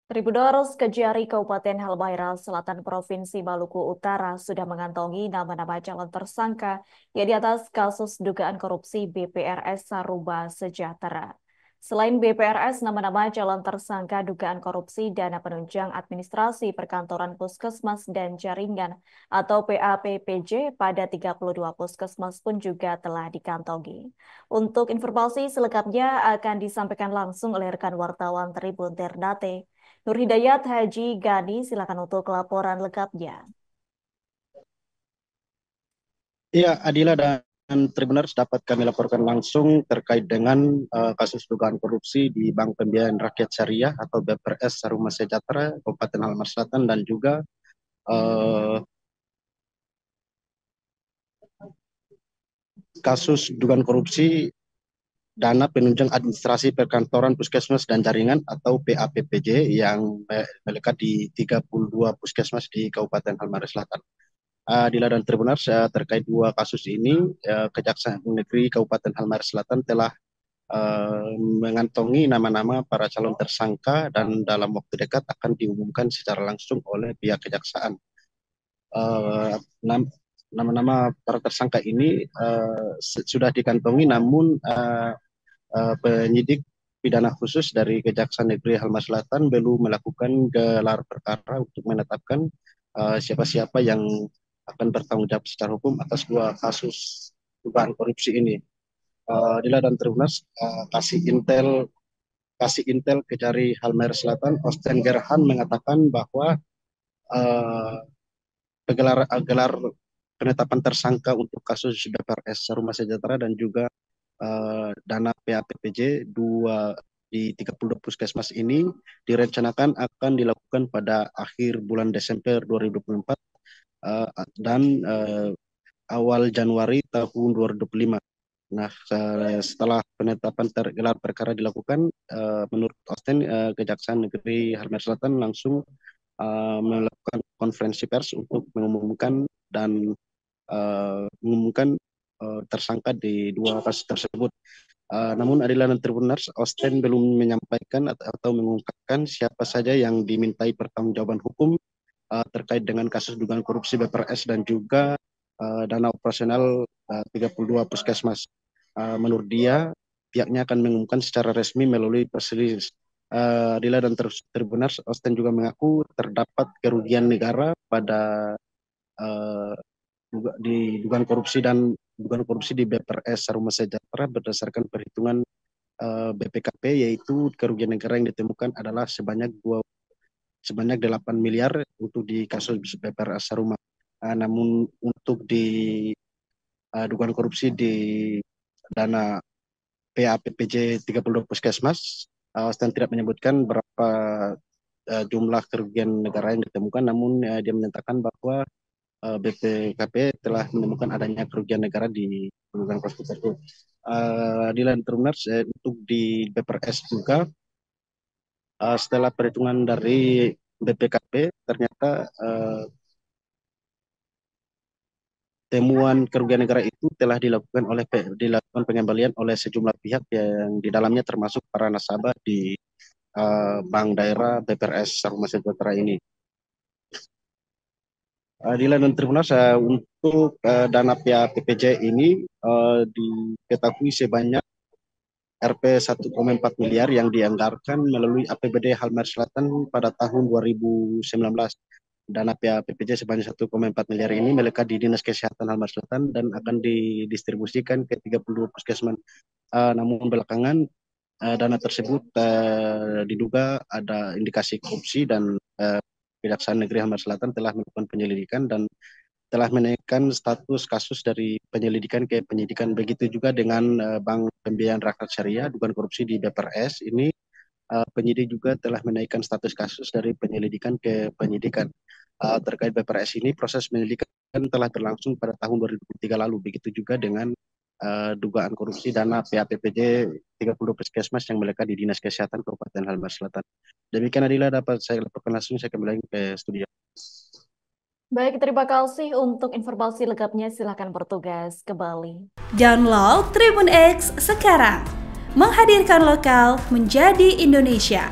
Tribunarus Kejari Kabupaten Halmahera Selatan Provinsi Maluku Utara sudah mengantongi nama-nama calon tersangka yang di atas kasus dugaan korupsi BPRS Saruba Sejahtera. Selain BPRS, nama-nama calon tersangka dugaan korupsi dana penunjang administrasi perkantoran puskesmas dan jaringan atau PAPPJ pada 32 puskesmas pun juga telah dikantongi. Untuk informasi selengkapnya akan disampaikan langsung oleh rekan wartawan Tribun Ternate. Nur Hidayat Haji Gani, silakan untuk laporan lengkapnya. Iya, Adila dan Tribuners dapat kami laporkan langsung terkait dengan kasus dugaan korupsi di Bank Pembiayaan Rakyat Syariah atau BPRS Saruma Sejahtera, Kabupaten Halmahera Selatan, dan juga uh, kasus dugaan korupsi dana penunjang administrasi perkantoran puskesmas dan jaringan atau PAPPJ yang melekat di 32 puskesmas di Kabupaten Halmahera Selatan. Adila dan Tribuners, terkait dua kasus ini, Kejaksaan Negeri Kabupaten Halmahera Selatan telah mengantongi nama-nama para calon tersangka dan dalam waktu dekat akan diumumkan secara langsung oleh pihak kejaksaan. Nama-nama para tersangka ini sudah dikantongi, namun penyidik pidana khusus dari Kejaksaan Negeri Halmahera Selatan belum melakukan gelar perkara untuk menetapkan siapa-siapa yang akan bertanggung jawab secara hukum atas dua kasus dugaan korupsi ini. Dila dan Tribuners, kasih intel Kejari Halmahera Selatan, Osten Gerhan mengatakan bahwa gelar penetapan tersangka untuk kasus BPRS Saruma Sejahtera dan juga dana PAPPJ di 32 puskesmas ini direncanakan akan dilakukan pada akhir bulan Desember 2024 dan awal Januari tahun 2025. Nah, setelah penetapan gelar perkara dilakukan, menurut Osten, Kejaksaan Negeri Halmahera Selatan langsung melakukan konferensi pers untuk mengumumkan tersangka di dua kasus tersebut. Namun Adila dan Tribuners, Osten belum menyampaikan atau mengungkapkan siapa saja yang dimintai pertanggungjawaban hukum terkait dengan kasus dugaan korupsi BPRS dan juga dana operasional 32 puskesmas. Menurut dia, pihaknya akan mengumumkan secara resmi melalui press release. Adila dan Tribuners, Osten juga mengaku terdapat kerugian negara pada di dugaan korupsi di BPRS Saruma Sejahtera berdasarkan perhitungan BPKP, yaitu kerugian negara yang ditemukan adalah sebanyak 8 miliar untuk di kasus BPRS Saruma. Namun untuk di dugaan korupsi di dana PAPPJ 32 puskesmas, Osten tidak menyebutkan berapa jumlah kerugian negara yang ditemukan, namun dia menyatakan bahwa BPKP telah menemukan adanya kerugian negara di dugaan korupsi tersebut. Di lain Tribuners, untuk di BPRS juga, setelah perhitungan dari BPKP, ternyata temuan kerugian negara itu telah dilakukan pengembalian oleh sejumlah pihak yang di dalamnya termasuk para nasabah di Bank Daerah BPRS Saruma Sejahtera ini. Di lain Tribuners, untuk dana PAPPJ ini diketahui sebanyak Rp 1,4 miliar yang dianggarkan melalui APBD Halmahera Selatan pada tahun 2019. Dana PAPPJ sebanyak 1,4 miliar ini melekat di Dinas Kesehatan Halmahera Selatan dan akan didistribusikan ke 32 puskesmas. Namun belakangan dana tersebut diduga ada indikasi korupsi dan Kejaksaan Negeri Halmahera Selatan telah melakukan penyelidikan dan telah menaikkan status kasus dari penyelidikan ke penyidikan. Begitu juga dengan Bank Pembiayaan Rakyat Syariah dugaan korupsi di BPRS ini, penyidik juga telah menaikkan status kasus dari penyelidikan ke penyidikan. Terkait BPRS ini, proses penyelidikan telah berlangsung pada tahun 2023 lalu. Begitu juga dengan dugaan korupsi dana PAPPJ 30 puskesmas yang melekat di Dinas Kesehatan Kabupaten Halmahera Selatan. Demikian Adila dapat saya laporkan langsung, saya kembali ke studio. Baik, terima kasih untuk informasi lengkapnya. Silakan bertugas kembali. Download Tribun X sekarang, menghadirkan lokal menjadi Indonesia.